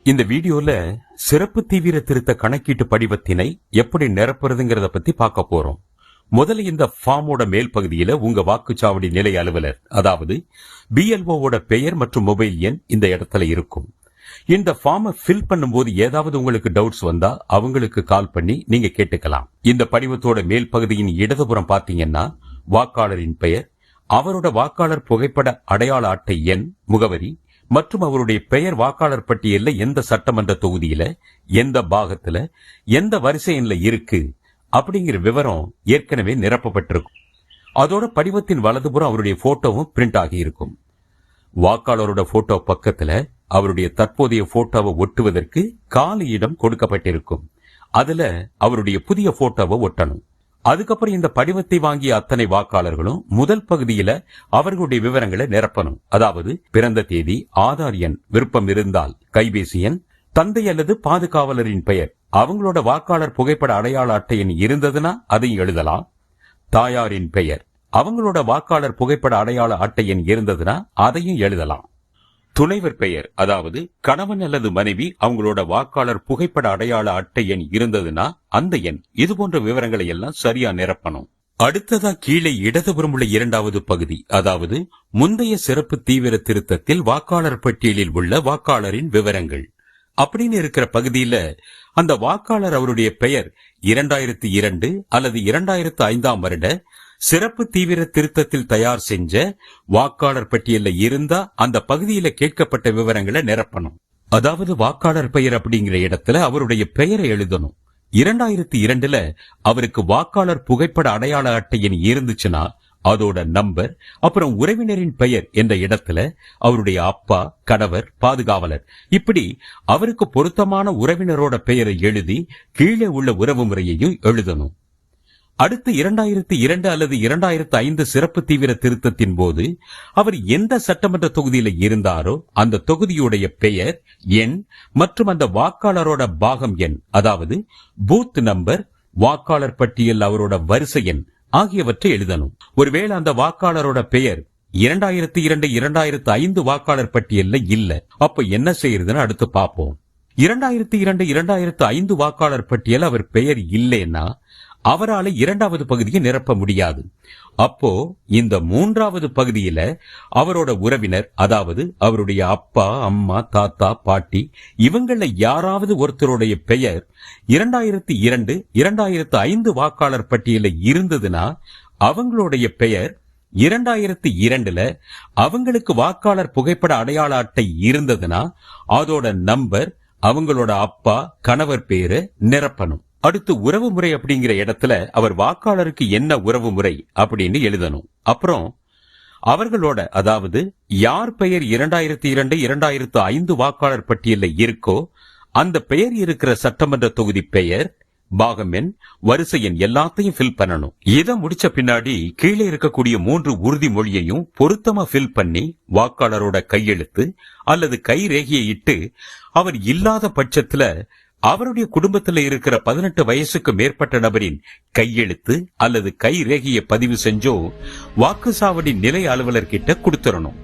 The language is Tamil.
இந்த வீடியோல சிறப்பு தீவிர திருத்த கணக்கீட்டு படிவத்தினை எப்படி நிரப்புறதுங்கிறத பத்தி பார்க்க போறோம். முதல்ல இந்த ஃபார்மோட மேல் பகுதியில உங்க வாக்குச்சாவடி நிலை அலுவலர், அதாவது BLOவோட பெயர் மற்றும் மொபைல் எண் இந்த இடத்துல இருக்கும். இந்த ஃபார்மை ஃபில் பண்ணும்போது ஏதாவது உங்களுக்கு டவுட்ஸ் வந்தா அவங்களுக்கு கால் பண்ணி நீங்க கேட்டுக்கலாம். இந்த படிவத்தோட மேல் பகுதியின் இடதுபுறம் பாத்தீங்கன்னா வாக்காளரின் பெயர், அவரோட வாக்காளர் புகைப்பட அடையாள அட்டை எண், முகவரி மற்றும் அவருடைய பெயர் வாக்காளர் பட்டியலில் எந்த சட்டமன்ற தொகுதியில, எந்த பாகத்துல, எந்த வரிசை எண்ல இருக்கு அப்படிங்கிற விவரம் ஏற்கனவே நிரப்பப்பட்டிருக்கும். அதோட படிவத்தின் வலதுபுறம் அவருடைய போட்டோவும் பிரிண்ட் ஆகி இருக்கும். வாக்காளரோட போட்டோ பக்கத்துல அவருடைய தற்போதைய போட்டோவை ஒட்டுவதற்கு காலி இடம் கொடுக்கப்பட்டிருக்கும். அதுல அவருடைய புதிய போட்டோவை ஒட்டணும். அதுக்கப்புறம் இந்த படிவத்தை வாங்கிய அத்தனை வாக்காளர்களும் முதல் பகுதியில அவர்களுடைய விவரங்களை நிரப்பணும். அதாவது பிறந்த தேதி, ஆதார் எண், விருப்பம் இருந்தால் கைபேசி எண், தந்தை அல்லது பாதுகாவலரின் பெயர், அவங்களோட வாக்காளர் புகைப்பட அடையாள அட்டை எண் இருந்ததுன்னா அதையும் எழுதலாம். தாயாரின் பெயர், அவங்களோட வாக்காளர் புகைப்பட அடையாள அட்டை எண் இருந்ததுன்னா அதையும் எழுதலாம். துணைவர் பெயர், அதாவது கணவன் அல்லது மனைவி அவங்களோட வாக்காளர் புகைப்பட அடையாள அட்டை எண் இருந்ததுன்னா அந்த எண், இது போன்ற விவரங்களை எல்லாம் சரியா நிரப்பணும். அடுத்ததா கீழே இடதுபுறம் உள்ள இரண்டாவது பகுதி, அதாவது முந்தைய சிறப்பு தீவிர திருத்தத்தில் வாக்காளர் பட்டியலில் உள்ள வாக்காளரின் விவரங்கள் அப்படின்னு இருக்கிற பகுதியில அந்த வாக்காளர் அவருடைய பெயர் 2002 அல்லது 2005 வருட சிறப்பு தீவிர திருத்தத்தில் தயார் செஞ்ச வாக்காளர் பட்டியல்ல இருந்தா அந்த பகுதியில கேட்கப்பட்ட விவரங்களை நிரப்பணும். அதாவது வாக்காளர் பெயர் அப்படிங்கிற இடத்துல அவருடைய பெயரை எழுதணும். 2002ல அவருக்கு வாக்காளர் புகைப்பட அடையாள அட்டை எண் இருந்துச்சுன்னா அதோட நம்பர், அப்புறம் உறவினரின் பெயர் என்ற இடத்துல அவருடைய அப்பா, கணவர், பாதுகாவலர், இப்படி அவருக்கு பொருத்தமான உறவினரோட பெயரை எழுதி கீழே உள்ள உறவு முறையையும் எழுதணும். அடுத்து 2002 அல்லது 2005 சிறப்பு தீவிர திருத்தத்தின் போது அவர் எந்த சட்டமன்ற தொகுதியில இருந்தாரோ அந்த தொகுதியுடைய பெயர், எண் மற்றும் அந்த வாக்காளரோட பாகம் எண், அதாவது பூத் நம்பர், வாக்காளர் பட்டியல் அவரோட வரிசை எண் ஆகியவற்றை எழுதணும். ஒருவேளை அந்த வாக்காளரோட பெயர் 2002 2005 வாக்காளர் பட்டியல்ல இல்ல, அப்ப என்ன செய்யறதுன்னு அடுத்து பார்ப்போம். 2002 2005 வாக்காளர் பட்டியல் அவர் பெயர் இல்லைன்னா அவரால் இரண்டாவது பகுதியை நிரப்ப முடியாது. அப்போ இந்த மூன்றாவது பகுதியில அவரோட உறவினர், அதாவது அவருடைய அப்பா, அம்மா, தாத்தா, பாட்டி, இவங்கள யாராவது ஒருத்தருடைய பெயர் 2002 2005 வாக்காளர் பட்டியல இருந்ததுன்னா அவங்களுடைய பெயர் 2002ல அவங்களுக்கு வாக்காளர் புகைப்பட அடையாள அட்டை இருந்ததுன்னா அதோட நம்பர், அவங்களோட அப்பா, கணவர் பேரு நிரப்பணும். அடுத்து உறவு முறை அப்படிங்கிற இடத்துல அவர் வாக்காளருக்கு என்ன உறவு முறை அப்படின்னு எழுதணும். அப்புறம் அவர்களோட, அதாவது யார் பெயர் 2002 2005 வாக்காளர் பட்டியல்ல இருக்கோ அந்த பெயர் இருக்கிற சட்டமன்ற தொகுதி பெயர், பாகம் எண், வரிசை எண் எல்லாத்தையும் ஃபில் பண்ணணும். இதை முடிச்ச பின்னாடி கீழே இருக்கக்கூடிய 3 உறுதிமொழியையும் பொருத்தமா ஃபில் பண்ணி வாக்காளரோட கையெழுத்து அல்லது கை ரேகையை இட்டு, அவர் இல்லாத பட்சத்துல அவருடைய குடும்பத்தில் இருக்கிற 18 வயசுக்கு மேற்பட்ட நபரின் கையெழுத்து அல்லது கை ரேகையை பதிவு செஞ்சோ வாக்குச்சாவடி நிலை அலுவலர் கிட்ட கொடுத்துடணும்.